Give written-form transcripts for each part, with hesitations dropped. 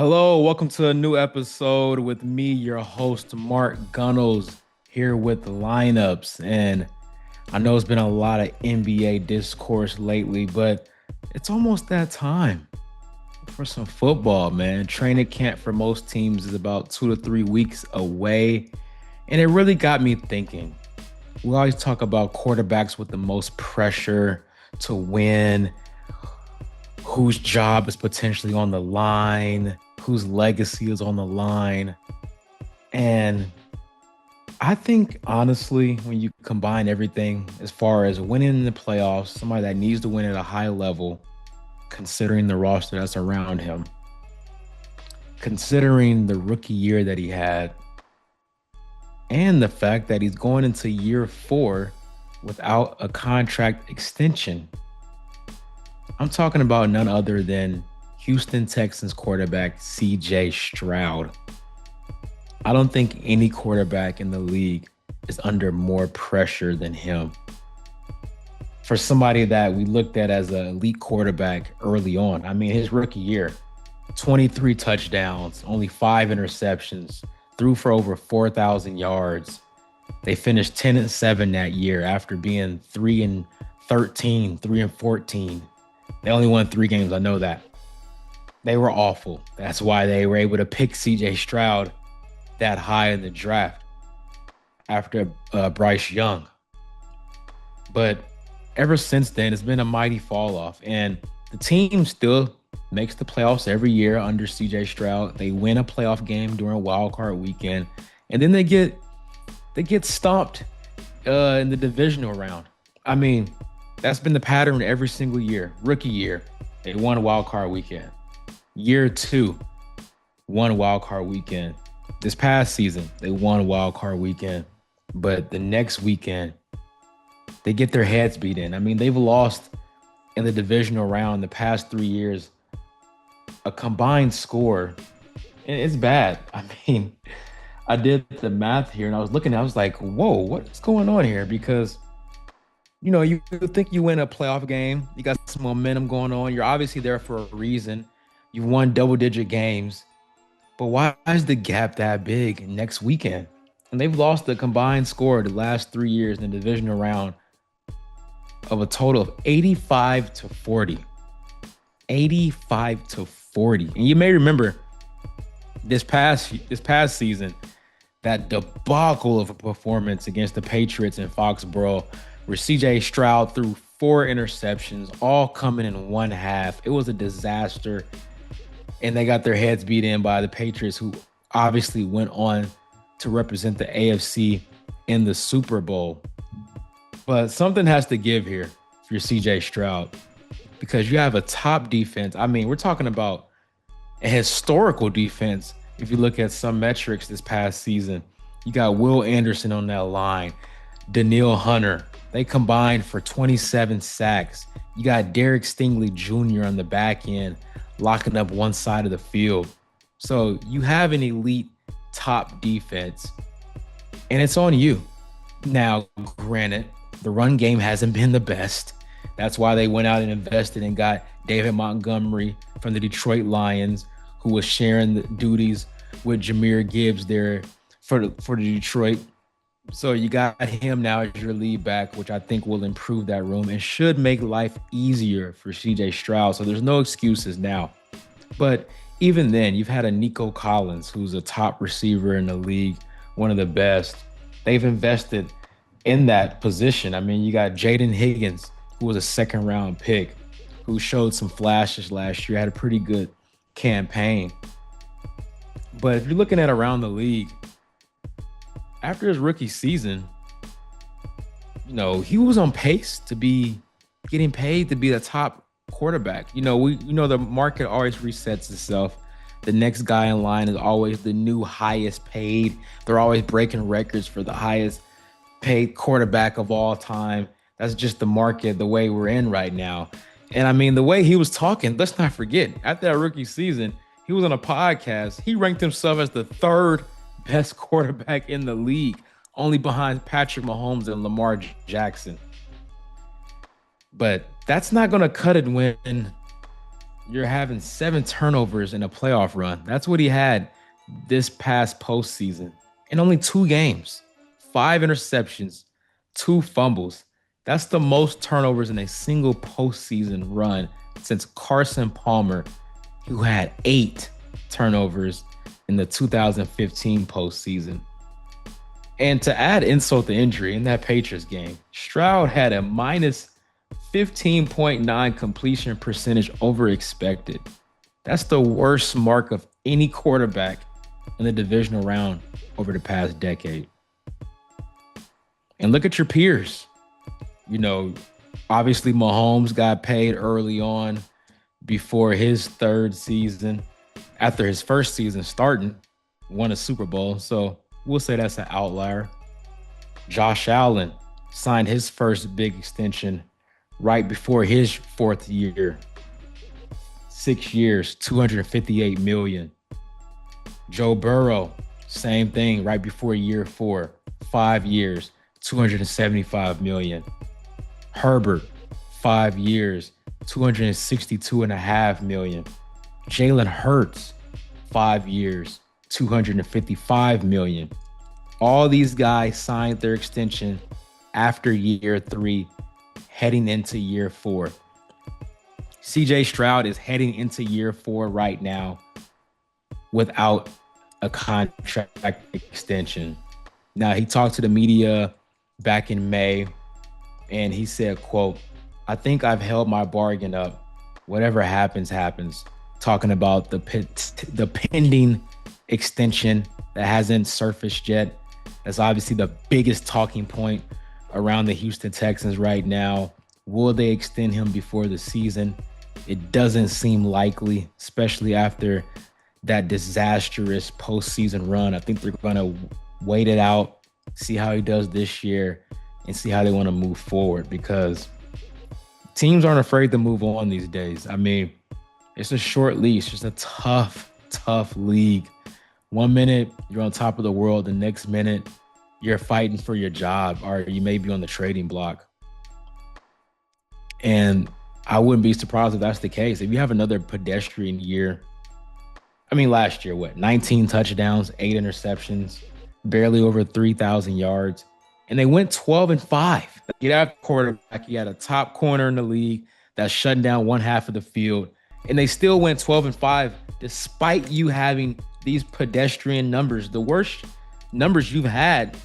Hello, welcome to a new episode with me, your host, MarkAGunnels, here with the lineups. And I know it's been a lot of NBA discourse lately, but it's almost that time for some football, man. Training camp for most teams is about 2 to 3 weeks away. And it really got me thinking. We always talk about quarterbacks with the most pressure to win, whose job is potentially on the line, whose legacy is on the line. And I think, honestly, when you combine everything as far as winning in the playoffs, somebody that needs to win at a high level, considering the roster that's around him, considering the rookie year that he had, and the fact that he's going into year 4 without a contract extension. I'm talking about none other than Houston Texans quarterback CJ Stroud. I don't think any quarterback in the league is under more pressure than him. For somebody that we looked at as an elite quarterback early on, I mean, his rookie year, 23 touchdowns, only 5 interceptions, threw for over 4,000 yards. They finished 10-7 that year after being 3-13, 3-14. They only won 3 games, I know that. They were awful. That's why they were able to pick CJ Stroud that high in the draft after Bryce Young. But ever since then, it's been a mighty fall off. And the team still makes the playoffs every year under CJ Stroud. They win a playoff game during wild card weekend. And then they get stomped in the divisional round. I mean, that's been the pattern every single year. Rookie year, they won a wild card weekend. Year 2, won a wild card weekend. This past season, they won a wild card weekend. But the next weekend, they get their heads beat in. I mean, they've lost in the divisional round the past 3 years a combined score. And it's bad. I mean, I did the math here and I was looking, I was like, whoa, what's going on here? Because you think you win a playoff game, you got some momentum going on. You're obviously there for a reason. You've won double-digit games. But why is the gap that big next weekend? And they've lost the combined score the last 3 years in the divisional round of a total of 85-40. 85-40. And you may remember this past season, that debacle of a performance against the Patriots in Foxborough, where CJ Stroud threw 4 interceptions, all coming in one half. It was a disaster. And they got their heads beat in by the Patriots, who obviously went on to represent the AFC in the Super Bowl. But something has to give here for your CJ Stroud, because you have a top defense. I mean, we're talking about a historical defense. If you look at some metrics this past season, you got Will Anderson on that line, Danielle Hunter. They combined for 27 sacks. You got Derek Stingley Jr. on the back end, locking up one side of the field. So you have an elite top defense, and it's on you. Now, granted, the run game hasn't been the best. That's why they went out and invested and got David Montgomery from the Detroit Lions, who was sharing the duties with Jahmyr Gibbs there for the Detroit. So you got him now as your lead back, which I think will improve that room and should make life easier for CJ Stroud. So there's no excuses now. But even then, you've had a Nico Collins, who's a top receiver in the league, one of the best. They've invested in that position. I mean, you got Jaden Higgins, who was a second-round pick, who showed some flashes last year, had a pretty good campaign. But if you're looking at around the league, after his rookie season, he was on pace to be getting paid to be the top quarterback. The market always resets itself. The next guy in line is always the new highest paid. They're always breaking records for the highest paid quarterback of all time. That's just the market, the way we're in right now. And I mean, the way he was talking, let's not forget, after that rookie season, he was on a podcast. He ranked himself as the 3rd best quarterback in the league, only behind Patrick Mahomes and Lamar Jackson. But that's not going to cut it when You're having 7 turnovers in a playoff run. That's what he had this past postseason in only 2 games, 5 interceptions, 2 fumbles. That's the most turnovers in a single postseason run since Carson Palmer, who had 8 turnovers in the 2015 postseason. And to add insult to injury, in that Patriots game, Stroud had a minus 15.9 completion percentage over expected. That's the worst mark of any quarterback in the divisional round over the past decade. And look at your peers. Obviously Mahomes got paid early on before his third season. After his first season starting, won a Super Bowl. So we'll say that's an outlier. Josh Allen signed his first big extension right before his 4th year. 6 years, $258 million. Joe Burrow, same thing, right before year 4, 5 years, $275 million. Herbert, 5 years, $262.5 million. Jalen Hurts, 5 years, $255 million. All these guys signed their extension after year 3, heading into year 4. CJ Stroud is heading into year 4 right now without a contract extension. Now, he talked to the media back in May, and he said, quote, "I think I've held my bargain up. Whatever happens, happens." Talking about the pending extension that hasn't surfaced yet. That's obviously the biggest talking point around the Houston Texans right now. Will they extend him before the season? It doesn't seem likely, especially after that disastrous postseason run. I think they're going to wait it out, see how he does this year, and see how they want to move forward, because teams aren't afraid to move on these days. I mean, it's a short leash. It's a tough league. 1 minute, you're on top of the world. The next minute, you're fighting for your job, or you may be on the trading block. And I wouldn't be surprised if that's the case. If you have another pedestrian year, I mean, last year, 19 touchdowns, 8 interceptions, barely over 3,000 yards. And they went 12-5. You have a quarterback, you had a top corner in the league that's shutting down one half of the field. And they still went 12-5, despite you having these pedestrian numbers, the worst numbers you've had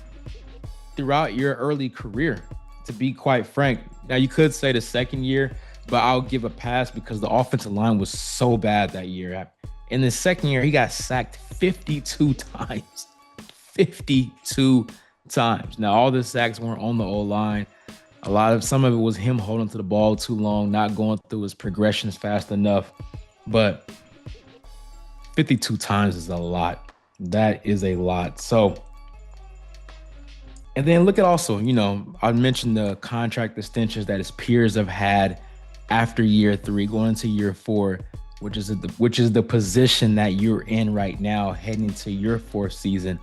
throughout your early career, to be quite frank. Now, you could say the second year, but I'll give a pass because the offensive line was so bad that year. In the second year, he got sacked 52 times. 52 times. Now, all the sacks weren't on the O-line. Some of it was him holding to the ball too long, not going through his progressions fast enough. But 52 times is a lot. That is a lot. So, and then look at also, I mentioned the contract extensions that his peers have had after year 3, going into year 4, which is the position that you're in right now, heading into your 4th season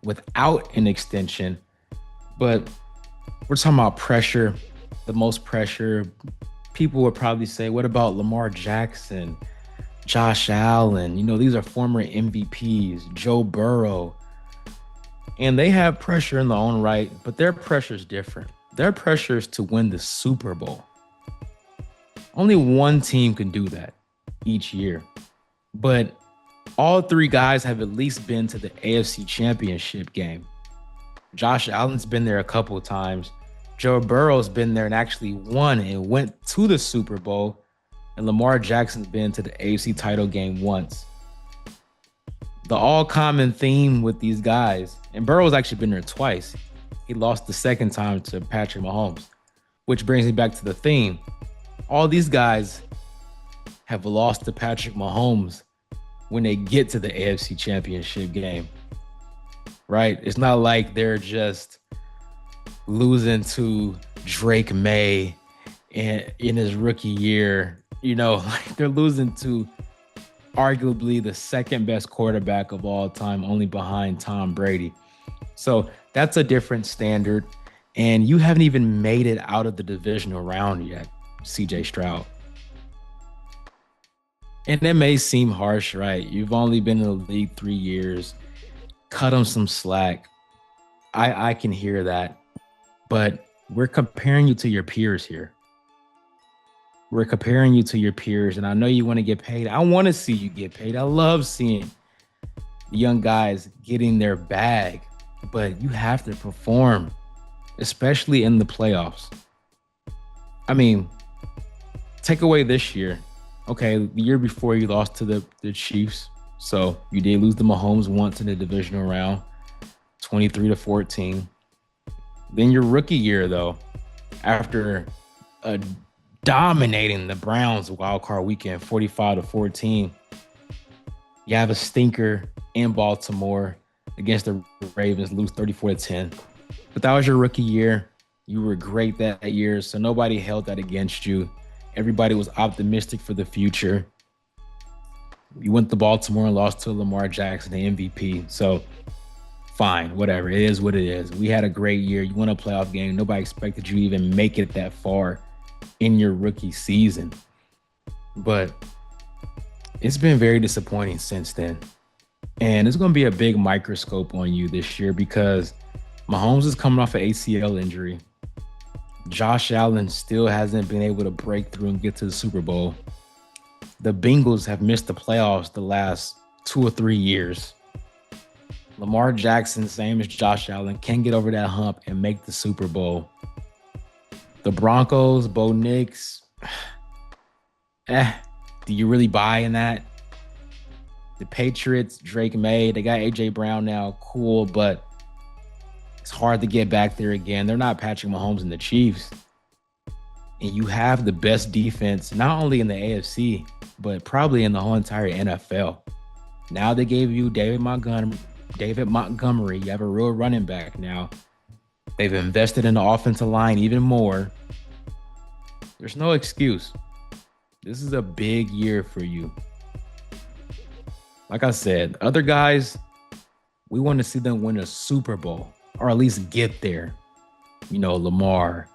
without an extension. But we're talking about pressure, the most pressure. People would probably say, what about Lamar Jackson, Josh Allen? These are former MVPs, Joe Burrow. And they have pressure in their own right, but their pressure is different. Their pressure is to win the Super Bowl. Only one team can do that each year. But all 3 guys have at least been to the AFC Championship game. Josh Allen's been there a couple of times. Joe Burrow's been there and actually won and went to the Super Bowl. And Lamar Jackson's been to the AFC title game once. The all-common theme with these guys, and Burrow's actually been there twice. He lost the second time to Patrick Mahomes, which brings me back to the theme. All these guys have lost to Patrick Mahomes when they get to the AFC Championship game, right? It's not like they're just losing to Drake May in his rookie year. They're losing to arguably the second best quarterback of all time, only behind Tom Brady. So that's a different standard. And you haven't even made it out of the divisional round yet, CJ Stroud. And that may seem harsh, right? You've only been in the league 3 years. Cut him some slack. I can hear that, but we're comparing you to your peers here. We're comparing you to your peers, and I know you want to get paid. I want to see you get paid. I love seeing young guys getting their bag, but you have to perform, especially in the playoffs. I mean, take away this year. Okay, the year before you lost to the Chiefs. So you did lose to Mahomes once in the divisional round, 23-14. Then your rookie year, though, after uh, dominating the Browns wild card weekend, 45-14, you have a stinker in Baltimore against the Ravens, lose 34-10. But that was your rookie year. You were great that year, so nobody held that against you. Everybody was optimistic for the future. You went to Baltimore and lost to Lamar Jackson, the MVP. So fine, whatever. It is what it is. We had a great year. You won a playoff game. Nobody expected you to even make it that far in your rookie season. But it's been very disappointing since then. And it's going to be a big microscope on you this year because Mahomes is coming off an ACL injury. Josh Allen still hasn't been able to break through and get to the Super Bowl. The Bengals have missed the playoffs the last 2 or 3 years. Lamar Jackson, same as Josh Allen, can get over that hump and make the Super Bowl. The Broncos, Bo Nix, do you really buy in that? The Patriots, Drake May, they got A.J. Brown now, cool, but it's hard to get back there again. They're not Patrick Mahomes and the Chiefs. And you have the best defense, not only in the AFC, but probably in the whole entire NFL. Now they gave you David Montgomery. You have a real running back now. They've invested in the offensive line even more. There's no excuse. This is a big year for you. Like I said, other guys, we want to see them win a Super Bowl or at least get there. You know, Lamar,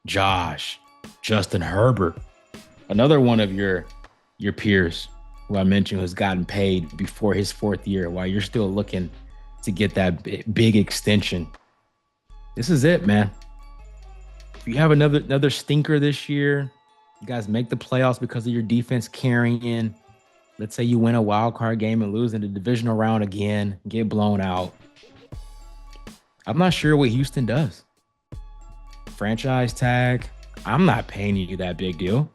Josh, Justin Herbert, another one of your peers who I mentioned has gotten paid before his 4th year while you're still looking to get that big extension. This is it, man. If you have another stinker this year, you guys make the playoffs because of your defense carrying in. Let's say you win a wild card game and lose in the divisional round again, get blown out. I'm not sure what Houston does. Franchise tag, I'm not paying you that big deal.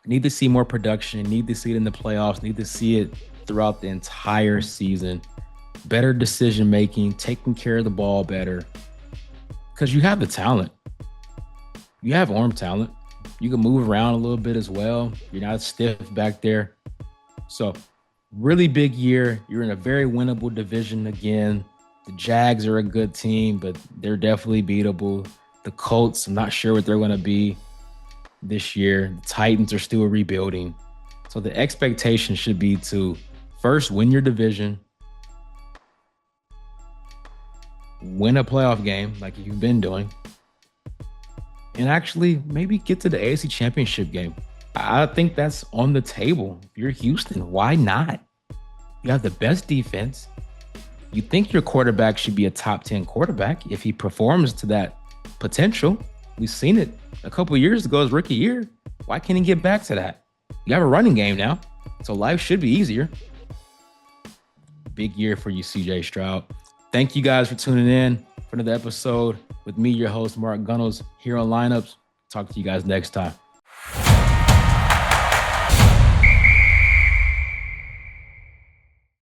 Need to see more production, need to see it in the playoffs, need to see it throughout the entire season. Better decision making, taking care of the ball better. Because you have the talent. You have arm talent. You can move around a little bit as well. You're not stiff back there. So, really big year. You're in a very winnable division again. The Jags are a good team, but they're definitely beatable. The Colts, I'm not sure what they're going to be this year. The Titans are still rebuilding. So, the expectation should be to first win your division, win a playoff game like you've been doing, and actually maybe get to the AFC Championship game. I think that's on the table. If you're Houston, why not? You have the best defense. You think your quarterback should be a top 10 quarterback if he performs to that potential. We've seen it a couple of years ago, his rookie year. Why can't he get back to that? You have a running game now, so life should be easier. Big year for you, CJ Stroud. Thank you guys for tuning in for another episode with me, your host, MarkAGunnels, here on Lineups. Talk to you guys next time.